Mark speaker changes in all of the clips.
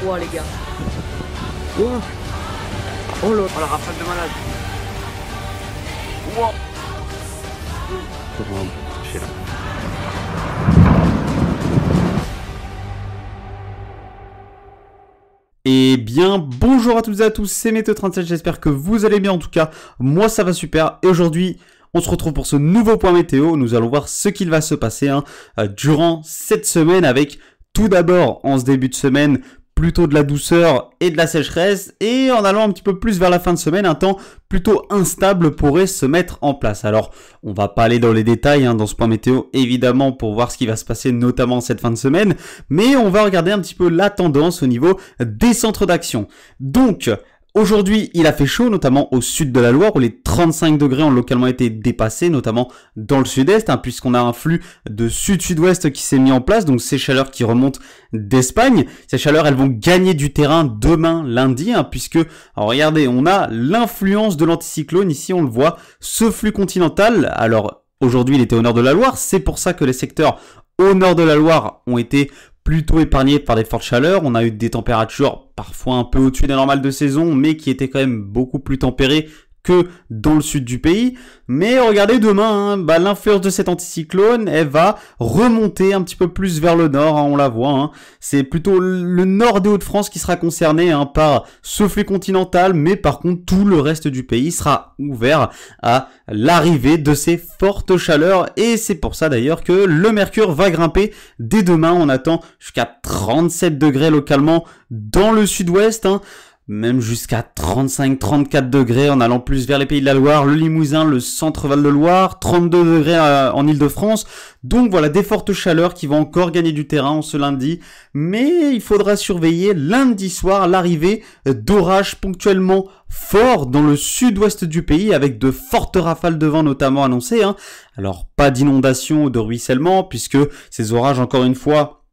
Speaker 1: froid, les gars.
Speaker 2: Oh,
Speaker 1: Oh là.
Speaker 2: oh la rafale de malade. Wow. Je sais là.
Speaker 3: Eh bien, bonjour à toutes et à tous, c'est Météo37, j'espère que vous allez bien. En tout cas, moi ça va super. Et aujourd'hui, on se retrouve pour ce nouveau point météo. Nous allons voir ce qu'il va se passer durant cette semaine avec tout d'abord, en ce début de semaine, plutôt de la douceur et de la sécheresse, et en allant un petit peu plus vers la fin de semaine, un temps plutôt instable pourrait se mettre en place. Alors, on va pas aller dans les détails dans ce point météo, évidemment, pour voir ce qui va se passer, notamment cette fin de semaine, mais on va regarder un petit peu la tendance au niveau des centres d'action. Donc, aujourd'hui, il a fait chaud, notamment au sud de la Loire, où les 35 degrés ont localement été dépassés, notamment dans le sud-est, puisqu'on a un flux de sud-sud-ouest qui s'est mis en place, donc ces chaleurs qui remontent d'Espagne. Ces chaleurs, elles vont gagner du terrain demain, lundi, puisque, alors regardez, on a l'influence de l'anticyclone, ici on le voit, ce flux continental. Alors, aujourd'hui, il était au nord de la Loire, c'est pour ça que les secteurs au nord de la Loire ont été plutôt épargné par des fortes chaleurs. On a eu des températures parfois un peu au-dessus des normales de saison, mais qui étaient quand même beaucoup plus tempérées que dans le sud du pays. Mais regardez, demain, l'influence de cet anticyclone, elle va remonter un petit peu plus vers le nord, on la voit. C'est plutôt le nord des Hauts-de-France qui sera concerné par ce flux continental, mais par contre, tout le reste du pays sera ouvert à l'arrivée de ces fortes chaleurs. Et c'est pour ça d'ailleurs que le mercure va grimper dès demain. On attend jusqu'à 37 degrés localement dans le sud-ouest, même jusqu'à 35-34 degrés en allant plus vers les Pays de la Loire, le Limousin, le centre Val-de-Loire, 32 degrés en Île-de-France. Donc voilà, des fortes chaleurs qui vont encore gagner du terrain en ce lundi. Mais il faudra surveiller lundi soir l'arrivée d'orages ponctuellement forts dans le sud-ouest du pays avec de fortes rafales de vent notamment annoncées. Alors pas d'inondation ou de ruissellement puisque ces orages, encore une fois,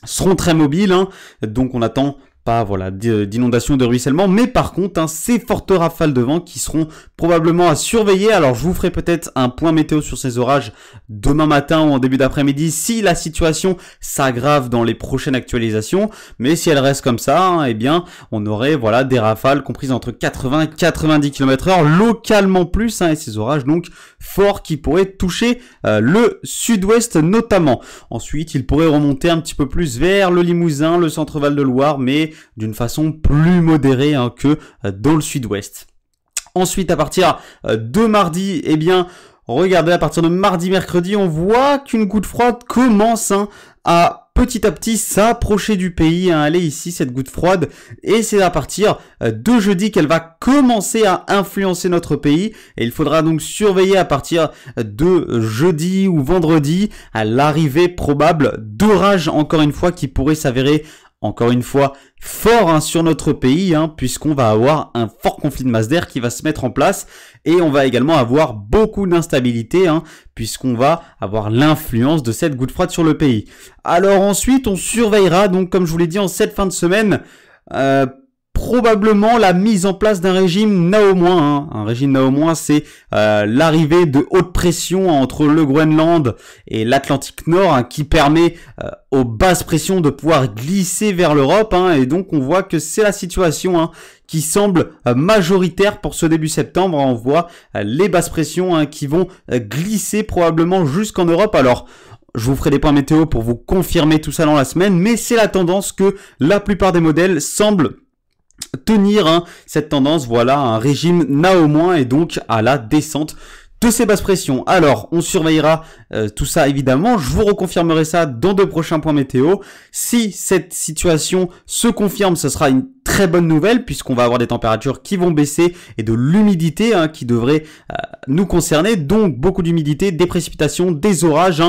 Speaker 3: seront très mobiles. Donc on attend pas d'inondation de ruissellement, mais par contre ces fortes rafales de vent qui seront probablement à surveiller. Alors je vous ferai peut-être un point météo sur ces orages demain matin ou en début d'après-midi si la situation s'aggrave dans les prochaines actualisations, mais si elle reste comme ça, eh bien on aurait des rafales comprises entre 80 et 90 km/h, localement plus, et ces orages donc forts qui pourraient toucher le sud-ouest notamment. Ensuite il pourrait remonter un petit peu plus vers le Limousin, le centre Val-de-Loire, mais d'une façon plus modérée que dans le sud-ouest. Ensuite, à partir de mardi, eh bien, regardez, à partir de mardi, mercredi, on voit qu'une goutte froide commence à petit s'approcher du pays. Elle est ici, cette goutte froide, et c'est à partir de jeudi qu'elle va commencer à influencer notre pays. Et il faudra donc surveiller à partir de jeudi ou vendredi à l'arrivée probable d'orages, encore une fois, qui pourraient s'avérer encore une fois fort sur notre pays, puisqu'on va avoir un fort conflit de masse d'air qui va se mettre en place, et on va également avoir beaucoup d'instabilité, puisqu'on va avoir l'influence de cette goutte froide sur le pays. Alors ensuite, on surveillera, donc comme je vous l'ai dit, en cette fin de semaine, probablement la mise en place d'un régime Naomois. Un régime Naomois, c'est l'arrivée de haute pression entre le Groenland et l'Atlantique Nord, qui permet aux basses pressions de pouvoir glisser vers l'Europe. Et donc on voit que c'est la situation qui semble majoritaire pour ce début septembre. On voit les basses pressions qui vont glisser probablement jusqu'en Europe. Alors, je vous ferai des points météo pour vous confirmer tout ça dans la semaine, mais c'est la tendance que la plupart des modèles semblent tenir, cette tendance, un régime Naomois et donc à la descente de ces basses pressions. Alors, on surveillera tout ça évidemment, je vous reconfirmerai ça dans de prochains points météo. Si cette situation se confirme, ce sera une très bonne nouvelle puisqu'on va avoir des températures qui vont baisser et de l'humidité qui devrait nous concerner, donc beaucoup d'humidité, des précipitations, des orages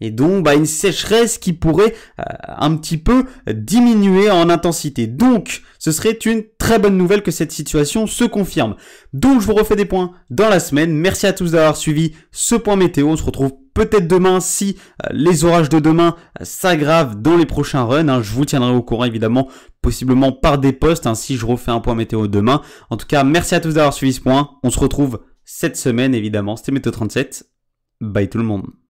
Speaker 3: et donc une sécheresse qui pourrait un petit peu diminuer en intensité. Donc ce serait une très bonne nouvelle que cette situation se confirme. Donc je vous refais des points dans la semaine. Merci à tous d'avoir suivi ce point météo. On se retrouve peut-être demain si les orages de demain s'aggravent dans les prochains runs. Je vous tiendrai au courant évidemment, possiblement par des posts, si je refais un point météo demain. En tout cas, merci à tous d'avoir suivi ce point. On se retrouve cette semaine évidemment. C'était Météo37. Bye tout le monde.